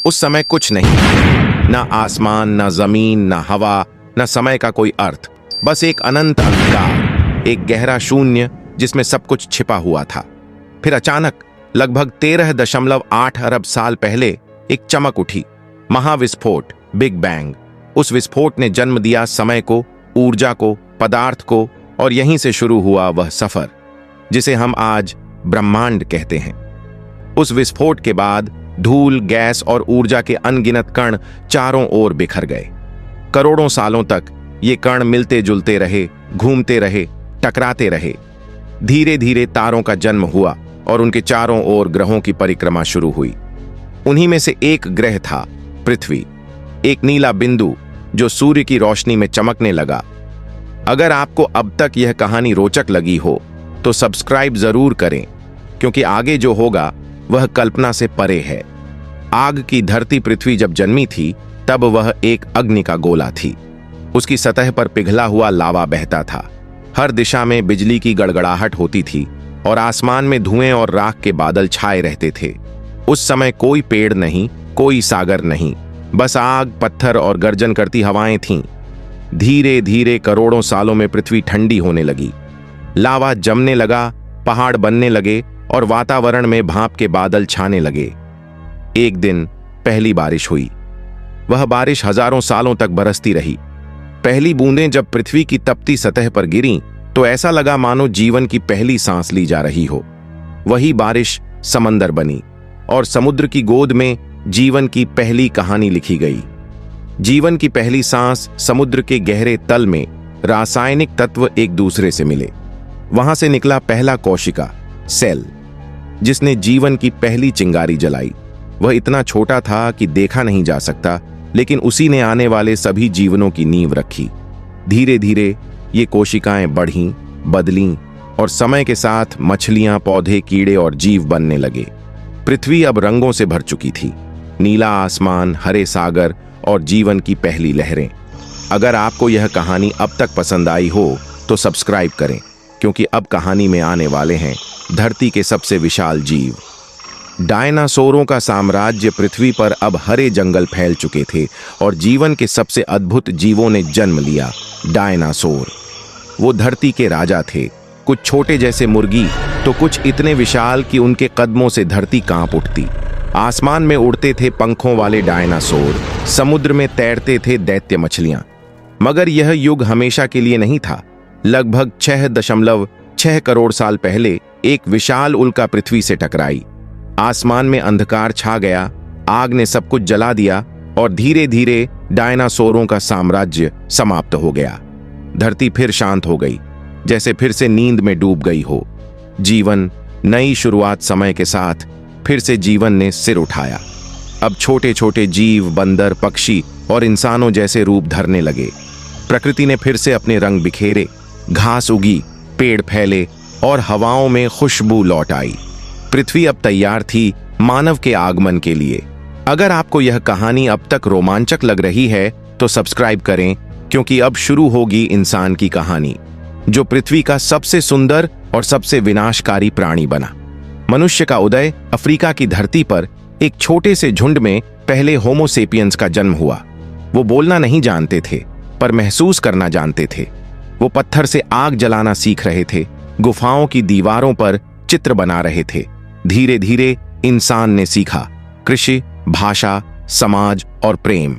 उस समय कुछ नहीं, ना आसमान, ना जमीन, ना हवा, ना समय का कोई अर्थ, बस एक अनंत अंधकार, एक गहरा शून्य जिसमें सब कुछ छिपा हुआ था। फिर अचानक लगभग 13.8 अरब साल पहले एक चमक उठी, महाविस्फोट, बिग बैंग। उस विस्फोट ने जन्म दिया समय को, ऊर्जा को, पदार्थ को, और यहीं से शुरू हुआ वह सफर जिसे हम आज ब्रह्मांड कहते हैं। उस विस्फोट के बाद धूल, गैस और ऊर्जा के अनगिनत कण चारों ओर बिखर गए। करोड़ों सालों तक ये कण मिलते जुलते रहे, घूमते रहे, टकराते रहे। धीरे धीरे तारों का जन्म हुआ और उनके चारों ओर ग्रहों की परिक्रमा शुरू हुई। उन्हीं में से एक ग्रह था पृथ्वी, एक नीला बिंदु जो सूर्य की रोशनी में चमकने लगा। अगर आपको अब तक यह कहानी रोचक लगी हो तो सब्सक्राइब जरूर करें, क्योंकि आगे जो होगा वह कल्पना से परे है। आग की धरती पृथ्वी जब जन्मी थी तब वह एक अग्नि का गोला थी। उसकी सतह पर पिघला हुआ लावा बहता था। हर दिशा में बिजली की गड़गड़ाहट होती थी और आसमान में धुएं और राख के बादल छाए रहते थे। उस समय कोई पेड़ नहीं, कोई सागर नहीं, बस आग, पत्थर और गर्जन करती हवाएं थीं। धीरे धीरे करोड़ों सालों में पृथ्वी ठंडी होने लगी। लावा जमने लगा, पहाड़ बनने लगे और वातावरण में भाप के बादल छाने लगे। एक दिन पहली बारिश हुई। वह बारिश हजारों सालों तक बरसती रही। पहली बूंदें जब पृथ्वी की तपती सतह पर गिरीं तो ऐसा लगा मानो जीवन की पहली सांस ली जा रही हो। वही बारिश समंदर बनी और समुद्र की गोद में जीवन की पहली कहानी लिखी गई। जीवन की पहली सांस समुद्र के गहरे तल में रासायनिक तत्व एक दूसरे से मिले। वहां से निकला पहला कोशिका, सेल, जिसने जीवन की पहली चिंगारी जलाई। वह इतना छोटा था कि देखा नहीं जा सकता, लेकिन उसी ने आने वाले सभी जीवनों की नींव रखी। धीरे धीरे ये कोशिकाएं बढ़ीं, बदलीं और समय के साथ मछलियां, पौधे, कीड़े और जीव बनने लगे। पृथ्वी अब रंगों से भर चुकी थी, नीला आसमान, हरे सागर और जीवन की पहली लहरें। अगर आपको यह कहानी अब तक पसंद आई हो तो सब्सक्राइब करें, क्योंकि अब कहानी में आने वाले हैं धरती के सबसे विशाल जीव। डायनासोरों का साम्राज्य। पृथ्वी पर अब हरे जंगल फैल चुके थे और जीवन के सबसे अद्भुत जीवों ने जन्म लिया, डायनासोर। वो धरती के राजा थे, कुछ छोटे जैसे मुर्गी तो कुछ इतने विशाल कि उनके कदमों से धरती कांप उठती। आसमान में उड़ते थे पंखों वाले डायनासोर, समुद्र में तैरते थे दैत्य मछलियां। मगर यह युग हमेशा के लिए नहीं था। लगभग 6.6 करोड़ साल पहले एक विशाल उल्का पृथ्वी से टकराई। आसमान में अंधकार छा गया, आग ने सब कुछ जला दिया और धीरे धीरे डायनासोरों का साम्राज्य समाप्त हो गया। धरती फिर शांत हो गई, जैसे फिर से नींद में डूब गई हो। जीवन, नई शुरुआत। समय के साथ फिर से जीवन ने सिर उठाया। अब छोटे छोटे जीव, बंदर, पक्षी और इंसानों जैसे रूप धरने लगे। प्रकृति ने फिर से अपने रंग बिखेरे, घास उगी, पेड़ फैले और हवाओं में खुशबू लौट आई। पृथ्वी अब तैयार थी मानव के आगमन के लिए। अगर आपको यह कहानी अब तक रोमांचक लग रही है तो सब्सक्राइब करें, क्योंकि अब शुरू होगी इंसान की कहानी, जो पृथ्वी का सबसे सुंदर और सबसे विनाशकारी प्राणी बना। मनुष्य का उदय। अफ्रीका की धरती पर एक छोटे से झुंड में पहले होमो सेपियंस का जन्म हुआ। वो बोलना नहीं जानते थे, पर महसूस करना जानते थे। वो पत्थर से आग जलाना सीख रहे थे, गुफाओं की दीवारों पर चित्र बना रहे थे। धीरे धीरे इंसान ने सीखा कृषि, भाषा, समाज और प्रेम।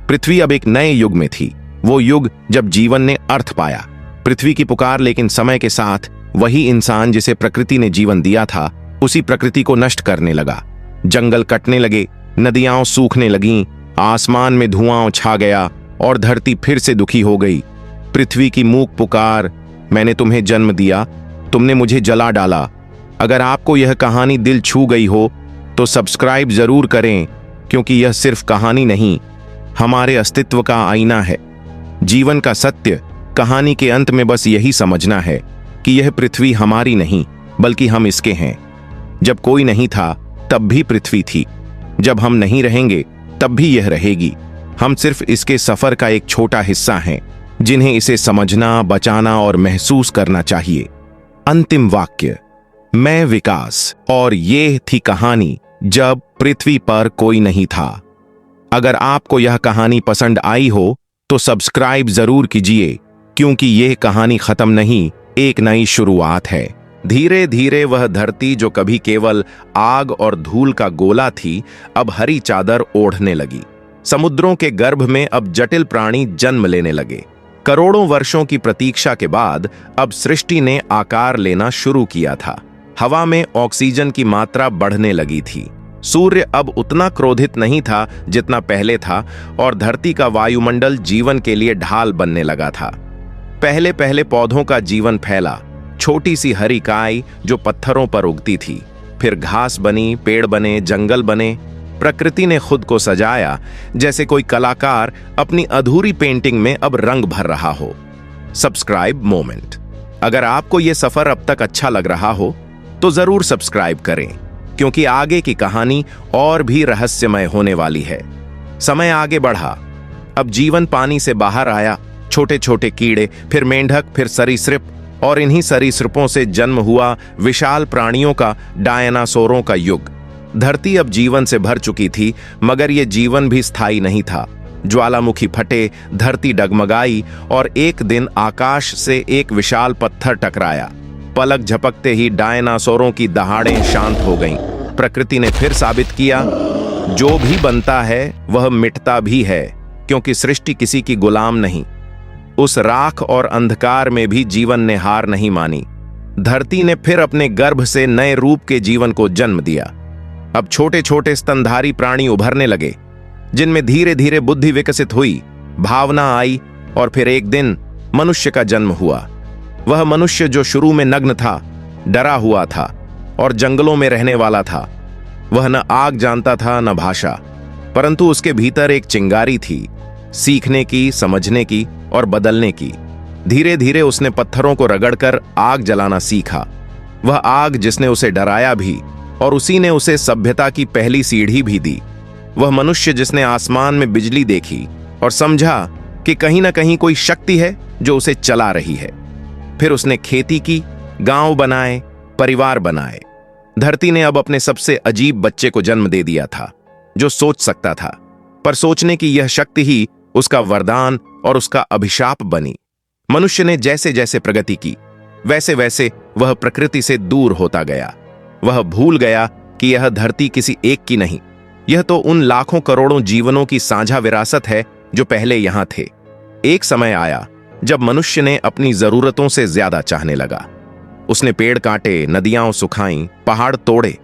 पृथ्वी अब एक नए युग में थी, वो युग जब जीवन ने अर्थ पाया। पृथ्वी की पुकार। लेकिन समय के साथ वही इंसान जिसे प्रकृति ने जीवन दिया था, उसी प्रकृति को नष्ट करने लगा। जंगल कटने लगे, नदियां सूखने लगीं, आसमान में धुआं छा गया और धरती फिर से दुखी हो गई। पृथ्वी की मूक पुकार, मैंने तुम्हें जन्म दिया, तुमने मुझे जला डाला। अगर आपको यह कहानी दिल छू गई हो तो सब्सक्राइब जरूर करें, क्योंकि यह सिर्फ कहानी नहीं, हमारे अस्तित्व का आईना है। जीवन का सत्य। कहानी के अंत में बस यही समझना है कि यह पृथ्वी हमारी नहीं, बल्कि हम इसके हैं। जब कोई नहीं था तब भी पृथ्वी थी, जब हम नहीं रहेंगे तब भी यह रहेगी। हम सिर्फ इसके सफर का एक छोटा हिस्सा हैं, जिन्हें इसे समझना, बचाना और महसूस करना चाहिए। अंतिम वाक्य, मैं विकास। और ये थी कहानी जब पृथ्वी पर कोई नहीं था। अगर आपको यह कहानी पसंद आई हो तो सब्सक्राइब जरूर कीजिए, क्योंकि यह कहानी खत्म नहीं, एक नई शुरुआत है। धीरे धीरे वह धरती जो कभी केवल आग और धूल का गोला थी, अब हरी चादर ओढ़ने लगी। समुद्रों के गर्भ में अब जटिल प्राणी जन्म लेने लगे। करोड़ों वर्षों की प्रतीक्षा के बाद अब सृष्टि ने आकार लेना शुरू किया था। हवा में ऑक्सीजन की मात्रा बढ़ने लगी थी। सूर्य अब उतना क्रोधित नहीं था जितना पहले था, और धरती का वायुमंडल जीवन के लिए ढाल बनने लगा था। पहले पहले पौधों का जीवन फैला। छोटी सी हरी काई जो पत्थरों पर उगती थी, फिर घास बनी, पेड़ बने, जंगल बने। प्रकृति ने खुद को सजाया, जैसे कोई कलाकार अपनी अधूरी पेंटिंग में अब रंग भर रहा हो। Subscribe moment. अगर आपको यह सफर अब तक अच्छा लग रहा हो तो जरूर सब्सक्राइब करें, क्योंकि आगे की कहानी और भी रहस्यमय होने वाली है। समय आगे बढ़ा। अब जीवन पानी से बाहर आया। छोटे छोटे कीड़े, फिर मेंढक, फिर सरीसृप, और इन्हीं सरीसृपों से जन्म हुआ विशाल प्राणियों का, डायनासोरों का युग। धरती अब जीवन से भर चुकी थी, मगर यह जीवन भी स्थायी नहीं था। ज्वालामुखी फटे, धरती डगमगाई, और एक दिन आकाश से एक विशाल पत्थर टकराया। पलक झपकते ही डायनासोरों की दहाड़ें शांत हो गईं। प्रकृति ने फिर साबित किया, जो भी बनता है वह मिटता भी है, क्योंकि सृष्टि किसी की गुलाम नहीं। उस राख और अंधकार में भी जीवन ने हार नहीं मानी। धरती ने फिर अपने गर्भ से नए रूप के जीवन को जन्म दिया। अब छोटे छोटे स्तनधारी प्राणी उभरने लगे, जिनमें धीरे धीरे बुद्धि विकसित हुई, भावना आई, और फिर एक दिन मनुष्य का जन्म हुआ। वह मनुष्य जो शुरू में नग्न था, डरा हुआ था और जंगलों में रहने वाला था। वह न आग जानता था, न भाषा, परंतु उसके भीतर एक चिंगारी थी, सीखने की, समझने की और बदलने की। धीरे धीरे उसने पत्थरों को रगड़कर आग जलाना सीखा। वह आग जिसने उसे डराया भी, और उसी ने उसे सभ्यता की पहली सीढ़ी भी दी। वह मनुष्य जिसने आसमान में बिजली देखी और समझा कि कहीं ना कहीं कोई शक्ति है जो उसे चला रही है। फिर उसने खेती की, गांव बनाए, परिवार बनाए। धरती ने अब अपने सबसे अजीब बच्चे को जन्म दे दिया था, जो सोच सकता था, पर सोचने की यह शक्ति ही उसका वरदान और उसका अभिशाप बनी। मनुष्य ने जैसे जैसे प्रगति की, वैसे वैसे वह प्रकृति से दूर होता गया। वह भूल गया कि यह धरती किसी एक की नहीं, यह तो उन लाखों करोड़ों जीवनों की साझा विरासत है जो पहले यहां थे। एक समय आया जब मनुष्य ने अपनी जरूरतों से ज्यादा चाहने लगा। उसने पेड़ काटे, नदियां सुखाईं, पहाड़ तोड़े।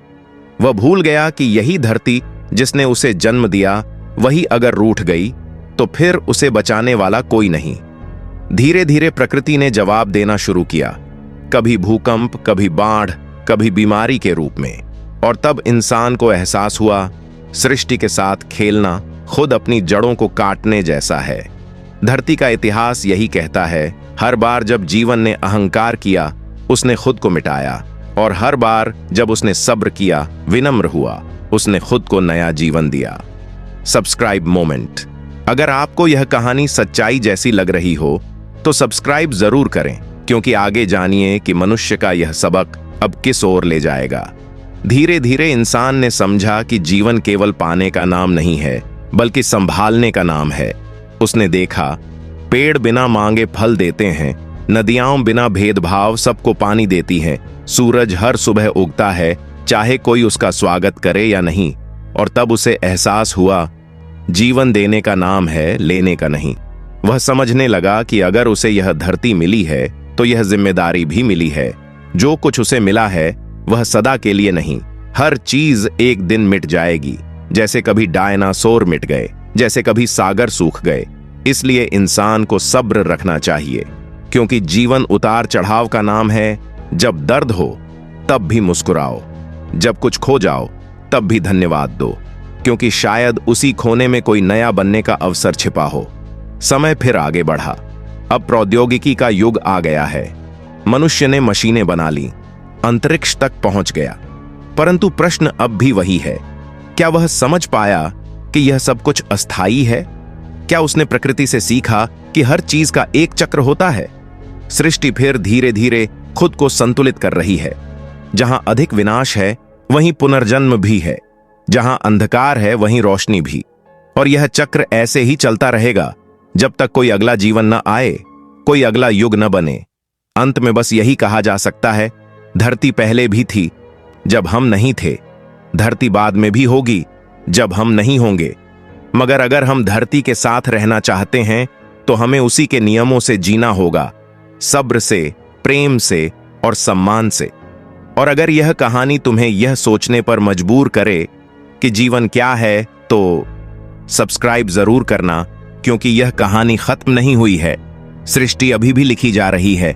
वह भूल गया कि यही धरती जिसने उसे जन्म दिया, वही अगर रूठ गई तो फिर उसे बचाने वाला कोई नहीं। धीरे धीरे प्रकृति ने जवाब देना शुरू किया, कभी भूकंप, कभी बाढ़, कभी बीमारी के रूप में। और तब इंसान को एहसास हुआ, सृष्टि के साथ खेलना खुद अपनी जड़ों को काटने जैसा है। धरती का इतिहास यही कहता है, हर बार जब जीवन ने अहंकार किया, उसने खुद को मिटाया, और हर बार जब उसने सब्र किया, विनम्र हुआ, उसने खुद को नया जीवन दिया। Subscribe moment. अगर आपको यह कहानी सच्चाई जैसी लग रही हो तो सब्सक्राइब जरूर करें, क्योंकि आगे जानिए कि मनुष्य का यह सबक अब किस ओर ले जाएगा। धीरे धीरे इंसान ने समझा कि जीवन केवल पाने का नाम नहीं है, बल्कि संभालने का नाम है। उसने देखा, पेड़ बिना मांगे फल देते हैं, नदियां बिना भेदभाव सबको पानी देती हैं, सूरज हर सुबह उगता है, चाहे कोई उसका स्वागत करे या नहीं। और तब उसे एहसास हुआ, जीवन देने का नाम है, लेने का नहीं। वह समझने लगा कि अगर उसे यह धरती मिली है तो यह जिम्मेदारी भी मिली है। जो कुछ उसे मिला है वह सदा के लिए नहीं, हर चीज एक दिन मिट जाएगी। जैसे कभी डायनासोर मिट गए, जैसे कभी सागर सूख गए। इसलिए इंसान को सब्र रखना चाहिए, क्योंकि जीवन उतार चढ़ाव का नाम है। जब दर्द हो तब भी मुस्कुराओ, जब कुछ खो जाओ तब भी धन्यवाद दो, क्योंकि शायद उसी खोने में कोई नया बनने का अवसर छिपा हो। समय फिर आगे बढ़ा। अब प्रौद्योगिकी का युग आ गया है। मनुष्य ने मशीनें बना ली, अंतरिक्ष तक पहुंच गया। परंतु प्रश्न अब भी वही है, क्या वह समझ पाया कि यह सब कुछ अस्थायी है? क्या उसने प्रकृति से सीखा कि हर चीज का एक चक्र होता है? सृष्टि फिर धीरे धीरे खुद को संतुलित कर रही है। जहां अधिक विनाश है, वहीं पुनर्जन्म भी है। जहां अंधकार है वहीं रोशनी भी। और यह चक्र ऐसे ही चलता रहेगा जब तक कोई अगला जीवन न आए, कोई अगला युग न बने। अंत में बस यही कहा जा सकता है, धरती पहले भी थी जब हम नहीं थे, धरती बाद में भी होगी जब हम नहीं होंगे। मगर अगर हम धरती के साथ रहना चाहते हैं तो हमें उसी के नियमों से जीना होगा, सब्र से, प्रेम से और सम्मान से। और अगर यह कहानी तुम्हें यह सोचने पर मजबूर करे कि जीवन क्या है, तो सब्सक्राइब जरूर करना, क्योंकि यह कहानी खत्म नहीं हुई है। सृष्टि अभी भी लिखी जा रही है।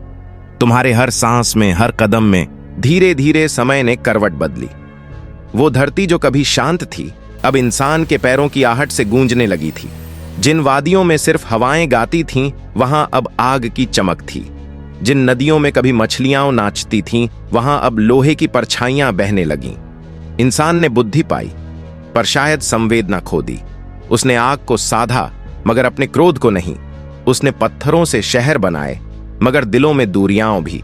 तुम्हारे हर सांस में, हर कदम में धीरे धीरे समय ने करवट बदली। वो धरती जो कभी शांत थी, अब इंसान के पैरों की आहट से गूंजने लगी थी। जिन वादियों में सिर्फ हवाएं गाती थीं, वहां अब आग की चमक थी। जिन नदियों में कभी मछलियां नाचती थीं, वहां अब लोहे की परछाइयां बहने लगीं। इंसान ने बुद्धि पाई, पर शायद संवेदना खो दी। उसने आग को साधा, मगर अपने क्रोध को नहीं। उसने पत्थरों से शहर बनाए, मगर दिलों में दूरियां भी।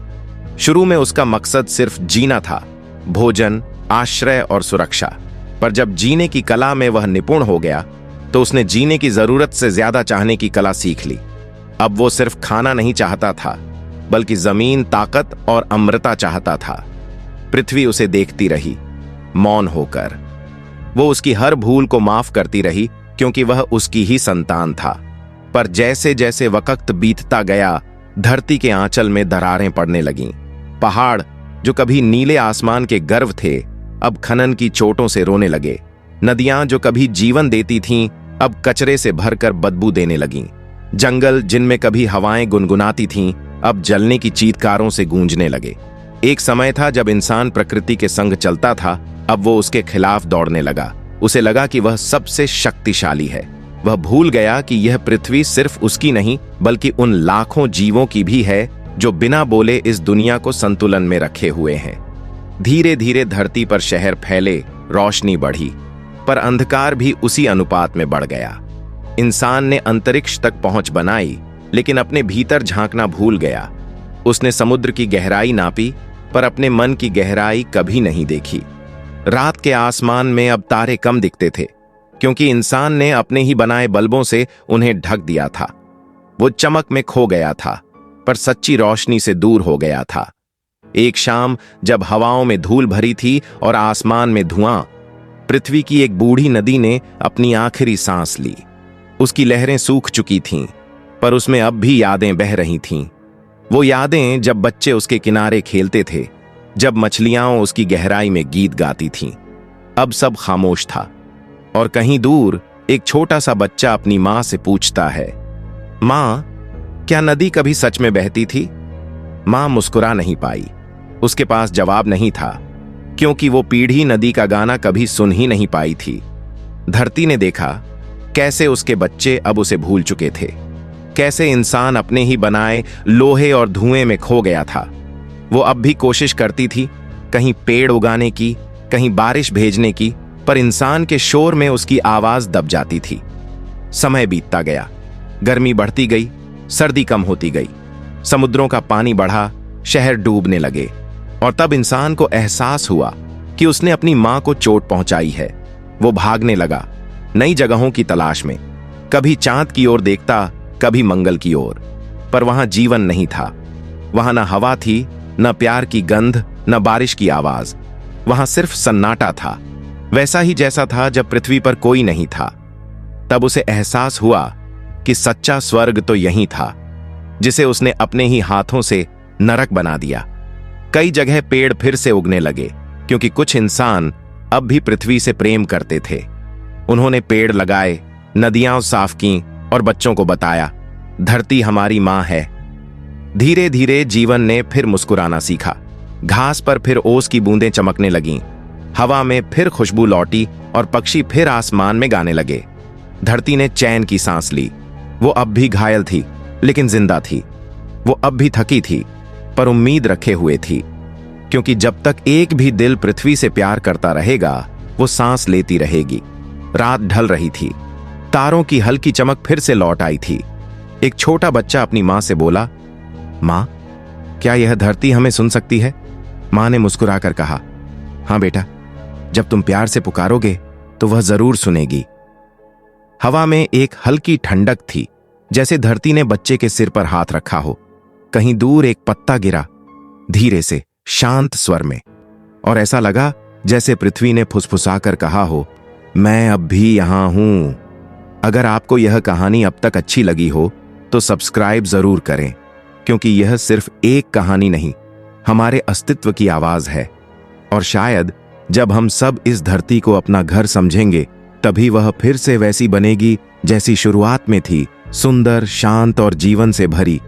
शुरू में उसका मकसद सिर्फ जीना था, भोजन, आश्रय और सुरक्षा। पर जब जीने की कला में वह निपुण हो गया, तो उसने जीने की जरूरत से ज्यादा चाहने की कला सीख ली। अब वो सिर्फ खाना नहीं चाहता था, बल्कि जमीन, ताकत और अमृता चाहता था। पृथ्वी उसे देखती रही, मौन होकर। वो उसकी हर भूल को माफ करती रही, क्योंकि वह उसकी ही संतान था। पर जैसे जैसे वक्त बीतता गया, धरती के आंचल में दरारें पड़ने लगीं। पहाड़ जो कभी नीले आसमान के गर्व थे, अब खनन की चोटों से रोने लगे। नदियां जो कभी जीवन देती थीं, अब कचरे से भरकर बदबू देने लगीं। जंगल जिनमें कभी हवाएं गुनगुनाती थीं, अब जलने की चीत्कारों से गूंजने लगे। एक समय था जब इंसान प्रकृति के संग चलता था, अब वो उसके खिलाफ दौड़ने लगा। उसे लगा कि वह सबसे शक्तिशाली है। वह भूल गया कि यह पृथ्वी सिर्फ उसकी नहीं, बल्कि उन लाखों जीवों की भी है जो बिना बोले इस दुनिया को संतुलन में रखे हुए हैं। धीरे धीरे धरती पर शहर फैले, रोशनी बढ़ी, पर अंधकार भी उसी अनुपात में बढ़ गया। इंसान ने अंतरिक्ष तक पहुंच बनाई, लेकिन अपने भीतर झांकना भूल गया। उसने समुद्र की गहराई नापी, पर अपने मन की गहराई कभी नहीं देखी। रात के आसमान में अब तारे कम दिखते थे, क्योंकि इंसान ने अपने ही बनाए बल्बों से उन्हें ढक दिया था। वो चमक में खो गया था, पर सच्ची रोशनी से दूर हो गया था। एक शाम जब हवाओं में धूल भरी थी और आसमान में धुआं, पृथ्वी की एक बूढ़ी नदी ने अपनी आखिरी सांस ली। उसकी लहरें सूख चुकी थीं, पर उसमें अब भी यादें बह रही थीं। वो यादें जब बच्चे उसके किनारे खेलते थे, जब मछलियां उसकी गहराई में गीत गाती थीं। अब सब खामोश था, और कहीं दूर एक छोटा सा बच्चा अपनी मां से पूछता है, मां, क्या नदी कभी सच में बहती थी? मां मुस्कुरा नहीं पाई। उसके पास जवाब नहीं था, क्योंकि वो पीढ़ी नदी का गाना कभी सुन ही नहीं पाई थी। धरती ने देखा कैसे उसके बच्चे अब उसे भूल चुके थे, कैसे इंसान अपने ही बनाए लोहे और धुएं में खो गया था। वो अब भी कोशिश करती थी, कहीं पेड़ उगाने की, कहीं बारिश भेजने की, पर इंसान के शोर में उसकी आवाज दब जाती थी। समय बीतता गया, गर्मी बढ़ती गई, सर्दी कम होती गई, समुद्रों का पानी बढ़ा, शहर डूबने लगे। और तब इंसान को एहसास हुआ कि उसने अपनी मां को चोट पहुंचाई है। वो भागने लगा, नई जगहों की तलाश में। कभी चांद की ओर देखता, कभी मंगल की ओर, पर वहां जीवन नहीं था। वहां न हवा थी, न प्यार की गंध, न बारिश की आवाज। वहां सिर्फ सन्नाटा था, वैसा ही जैसा था जब पृथ्वी पर कोई नहीं था। तब उसे एहसास हुआ कि सच्चा स्वर्ग तो यही था, जिसे उसने अपने ही हाथों से नरक बना दिया। कई जगह पेड़ फिर से उगने लगे, क्योंकि कुछ इंसान अब भी पृथ्वी से प्रेम करते थे। उन्होंने पेड़ लगाए, नदियां साफ की और बच्चों को बताया, धरती हमारी मां है। धीरे धीरे जीवन ने फिर मुस्कुराना सीखा। घास पर फिर ओस की बूंदें चमकने लगीं, हवा में फिर खुशबू लौटी और पक्षी फिर आसमान में गाने लगे। धरती ने चैन की सांस ली। वो अब भी घायल थी, लेकिन जिंदा थी। वो अब भी थकी थी, पर उम्मीद रखे हुए थी, क्योंकि जब तक एक भी दिल पृथ्वी से प्यार करता रहेगा, वो सांस लेती रहेगी। रात ढल रही थी, तारों की हल्की चमक फिर से लौट आई थी। एक छोटा बच्चा अपनी मां से बोला, मां, क्या यह धरती हमें सुन सकती है? मां ने मुस्कुराकर कहा, हां बेटा, जब तुम प्यार से पुकारोगे तो वह जरूर सुनेगी। हवा में एक हल्की ठंडक थी, जैसे धरती ने बच्चे के सिर पर हाथ रखा हो। कहीं दूर एक पत्ता गिरा, धीरे से, शांत स्वर में, और ऐसा लगा जैसे पृथ्वी ने फुसफुसाकर कहा हो, मैं अब भी यहां हूं। अगर आपको यह कहानी अब तक अच्छी लगी हो तो सब्सक्राइब जरूर करें, क्योंकि यह सिर्फ एक कहानी नहीं, हमारे अस्तित्व की आवाज है। और शायद जब हम सब इस धरती को अपना घर समझेंगे, तभी वह फिर से वैसी बनेगी जैसी शुरुआत में थी, सुंदर, शांत और जीवन से भरी।